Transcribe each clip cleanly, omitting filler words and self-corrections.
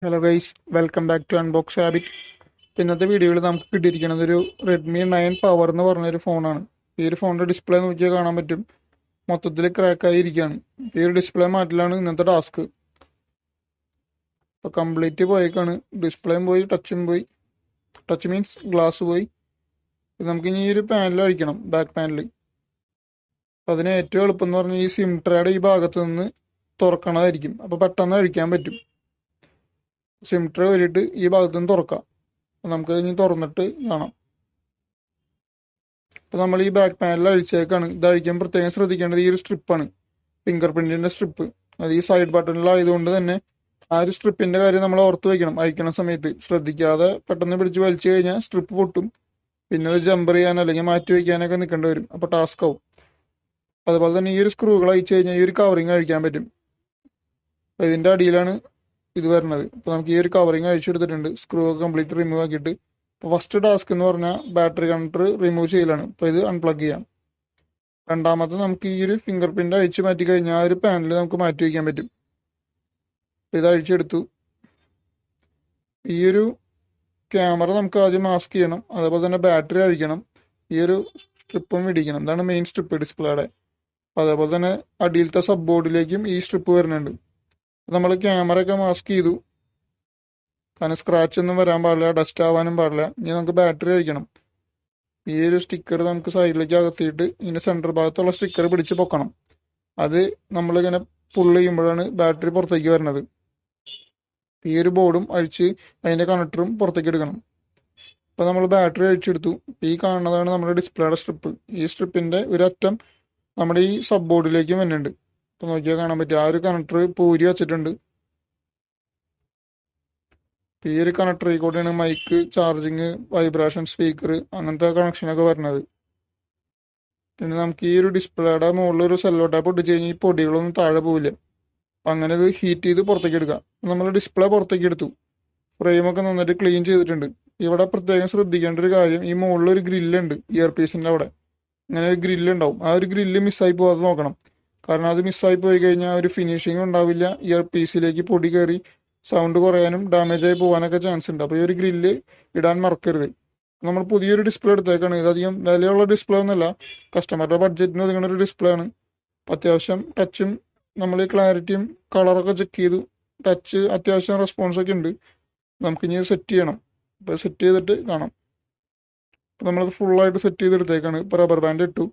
Hello guys, welcome back to Unbox Habit. ഇന്നത്തെ വീഡിയോയിൽ നമുക്ക് കിട്ടിയിരിക്കുന്നത് ഒരു റെഡ്മി 9 പവർ എന്ന് പറഞ്ഞൊരു ഫോണാണ്. ഈ ഒരു ഫോണിൻ്റെ ഡിസ്പ്ലേ നോക്കിയാൽ കാണാൻ പറ്റും, മൊത്തത്തിൽ ക്രാക്കായി ഇരിക്കുകയാണ്. ഈ ഒരു ഡിസ്പ്ലേ മാറ്റലാണ് ഇന്നത്തെ ടാസ്ക്. ഇപ്പോൾ കംപ്ലീറ്റ് പോയേക്കാണ്. ഡിസ്പ്ലേയും പോയി, ടച്ചും പോയി. ടച്ച് മീൻസ് ഗ്ലാസ് പോയി. നമുക്ക് ഇനി ഈ ഒരു പാനൽ അഴിക്കണം, ബാക്ക് പാനൽ. അപ്പോൾ അതിന് ഏറ്റവും എളുപ്പം എന്ന് പറഞ്ഞാൽ ഈ സിം ട്രേയുടെ ഈ ഭാഗത്ത് നിന്ന് തുറക്കണതായിരിക്കും. അപ്പോൾ പെട്ടെന്ന് അഴിക്കാൻ പറ്റും. സിം ട്രേ വരിയിട്ട് ഈ ഭാഗത്ത് നിന്ന് തുറക്കാം. നമുക്ക് ഇനി തുറന്നിട്ട് കാണാം. അപ്പോൾ നമ്മൾ ഈ ബാക്ക് പാനൽ അഴിച്ചേക്കാണ്. ഇത് അഴിക്കാൻ പ്രത്യേകം ശ്രദ്ധിക്കേണ്ടത് ഈ ഒരു സ്ട്രിപ്പാണ്, ഫിംഗർ പ്രിന്റിന്റെ സ്ട്രിപ്പ്. അത് ഈ സൈഡ് ബട്ടണിലായതുകൊണ്ട് തന്നെ ആ ഒരു സ്ട്രിപ്പിന്റെ കാര്യം നമ്മൾ ഓർത്ത് വെക്കണം. അഴിക്കണ സമയത്ത് ശ്രദ്ധിക്കാതെ പെട്ടെന്ന് പിടിച്ച് വലിച്ചു കഴിഞ്ഞാൽ സ്ട്രിപ്പ് പൊട്ടും. പിന്നെ അത് ജമ്പർ ചെയ്യാൻ അല്ലെങ്കിൽ മാറ്റി വയ്ക്കാനൊക്കെ നിൽക്കേണ്ടി വരും. അപ്പോൾ ടാസ്ക് ആവും. അതുപോലെ തന്നെ ഈ ഒരു സ്ക്രൂകൾ അഴിച്ചു കഴിഞ്ഞാൽ ഈ ഒരു കവറിങ് അഴിക്കാൻ പറ്റും. അപ്പോൾ ഇതിന്റെ അടിയിലാണ് ഇത് വരുന്നത്. അപ്പോൾ നമുക്ക് ഈ ഒരു കവറിങ് അഴിച്ചെടുത്തിട്ടുണ്ട്. സ്ക്രൂ ഒക്കെ കംപ്ലീറ്റ് റിമൂവ് ആക്കിയിട്ട്. അപ്പോൾ ഫസ്റ്റ് ടാസ്ക് എന്ന് പറഞ്ഞാൽ ബാറ്ററി കണക്ടർ റിമൂവ് ചെയ്യലാണ്. അപ്പോൾ ഇത് അൺപ്ലഗ് ചെയ്യാം. രണ്ടാമത്തെ നമുക്ക് ഈ ഒരു ഫിംഗർ പ്രിന്റ് അഴിച്ച് മാറ്റി കഴിഞ്ഞാൽ ആ ഒരു പാനൽ നമുക്ക് മാറ്റി വയ്ക്കാൻ പറ്റും. ഇത് അഴിച്ചെടുത്തു. ഈ ഒരു ക്യാമറ നമുക്ക് ആദ്യം മാസ്ക് ചെയ്യണം. അതേപോലെ തന്നെ ബാറ്ററി അഴിക്കണം. ഈ ഒരു സ്ട്രിപ്പും ഇടിക്കണം. ഇതാണ് മെയിൻ സ്ട്രിപ്പ് ഡിസ്പ്ലേയുടെ. അതേപോലെ തന്നെ അടിയിലത്തെ സബ് ബോർഡിലേക്കും ഈ സ്ട്രിപ്പ് വരുന്നുണ്ട്. നമ്മൾ ക്യാമറ ഒക്കെ മാസ്ക് ചെയ്തു. കാരണം സ്ക്രാച്ച് ഒന്നും വരാൻ പാടില്ല, ഡസ്റ്റ് ആവാനും പാടില്ല. ഇനി നമുക്ക് ബാറ്ററി അഴിക്കണം. ഈ ഒരു സ്റ്റിക്കർ നമുക്ക് സൈഡിലേക്ക് അകത്തിയിട്ട് ഇതിന്റെ സെൻറ്റർ ഭാഗത്തുള്ള സ്റ്റിക്കർ പിടിച്ച് പൊക്കണം. അത് നമ്മളിങ്ങനെ പുള്ള് ചെയ്യുമ്പോഴാണ് ബാറ്ററി പുറത്തേക്ക് വരുന്നത്. ഈ ഒരു ബോർഡും അഴിച്ച് അതിന്റെ കണക്ടറും പുറത്തേക്ക് എടുക്കണം. അപ്പോൾ നമ്മൾ ബാറ്ററി അഴിച്ചെടുത്തു. ഈ കാണുന്നതാണ് നമ്മുടെ ഡിസ്പ്ലേയുടെ സ്ട്രിപ്പ്. ഈ സ്ട്രിപ്പിന്റെ ഒരു അറ്റം നമ്മുടെ ഈ സബ് ബോർഡിലേക്കും വരുന്നുണ്ട്. അപ്പോൾ നോക്കിയാൽ കാണാൻ പറ്റും, ആ ഒരു കണക്ടർ പൂരി വെച്ചിട്ടുണ്ട്. ഈ ഒരു കണക്ടറിൽ കൂടെയാണ് മൈക്ക്, ചാർജിങ്, വൈബ്രേഷൻ, സ്പീക്കർ അങ്ങനത്തെ കണക്ഷനൊക്കെ വരുന്നത്. പിന്നെ നമുക്ക് ഈ ഒരു ഡിസ്പ്ലേയുടെ മുകളിൽ ഒരു സെല്ലോ ടാപ്പ് ഇട്ട് കഴിഞ്ഞാൽ ഈ പൊടികളൊന്നും താഴെ പോവില്ല. അപ്പം അങ്ങനെ ഇത് ഹീറ്റ് ചെയ്ത് പുറത്തേക്ക് എടുക്കാം. നമ്മൾ ഡിസ്പ്ലേ പുറത്തേക്ക് എടുത്തു. ഫ്രെയിമൊക്കെ നന്നായിട്ട് ക്ലീൻ ചെയ്തിട്ടുണ്ട്. ഇവിടെ പ്രത്യേകം ശ്രദ്ധിക്കേണ്ട ഒരു കാര്യം, ഈ മുകളിൽ ഒരു ഗ്രില്ലുണ്ട് ഇയർ പീസിൻ്റെ അവിടെ. അങ്ങനെ ഒരു ഗ്രില്ലുണ്ടാവും. ആ ഒരു ഗ്രില്ല് മിസ്സായി പോകാതെ നോക്കണം. കാരണം അത് മിസ്സായി പോയി കഴിഞ്ഞാൽ ഒരു ഫിനിഷിങ് ഉണ്ടാവില്ല. ഇയർ പീസിലേക്ക് പൊടി കയറി സൗണ്ട് കുറയാനും ഡാമേജ് ആയി പോകാനൊക്കെ ചാൻസ് ഉണ്ട്. അപ്പോൾ ഈ ഒരു ഗ്രില്ല് ഇടാൻ മറക്കരുത്. നമ്മൾ പുതിയൊരു ഡിസ്പ്ലേ എടുത്തേക്കാണ്. ഇതധികം വിലയുള്ള ഡിസ്പ്ലേ ഒന്നുമല്ല, കസ്റ്റമറുടെ ബഡ്ജറ്റിന് ഒതുങ്ങുന്ന ഒരു ഡിസ്പ്ലേ ആണ്. അത്യാവശ്യം ടച്ചും നമ്മൾ ഈ ക്ലാരിറ്റിയും കളറൊക്കെ ചെക്ക് ചെയ്തു. ടച്ച് അത്യാവശ്യം റെസ്പോൺസൊക്കെ ഉണ്ട്. നമുക്കിനി സെറ്റ് ചെയ്യണം. അപ്പോൾ സെറ്റ് ചെയ്തിട്ട് കാണാം. അപ്പോൾ നമ്മളത് ഫുള്ളായിട്ട് സെറ്റ് ചെയ്തെടുത്തേക്കാണ്. ഇപ്പോൾ റബ്ബർ ബാൻഡ് ഇട്ടു.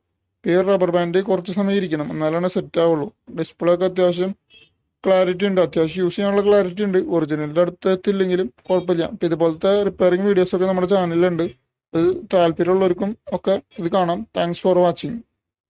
ഈ റബ്ബർ ബാൻഡ് കുറച്ച് സമയം ഇരിക്കണം, എന്നാലാണ് സെറ്റ് ആവുള്ളൂ. ഡിസ്പ്ലേ ഒക്കെ അത്യാവശ്യം ക്ലാരിറ്റി ഉണ്ട്, അത്യാവശ്യം യൂസ് ചെയ്യാനുള്ള ക്ലാരിറ്റി ഉണ്ട്. ഒറിജിനലിൻ്റെ അടുത്ത് എത്തില്ലെങ്കിലും കുഴപ്പമില്ല. അപ്പോൾ ഇതുപോലത്തെ റിപ്പയറിംഗ് വീഡിയോസൊക്കെ നമ്മുടെ ചാനലിലുണ്ട്. അത് താല്പര്യമുള്ളവർക്കും ഒക്കെ ഇത് കാണാം. Thanks for watching.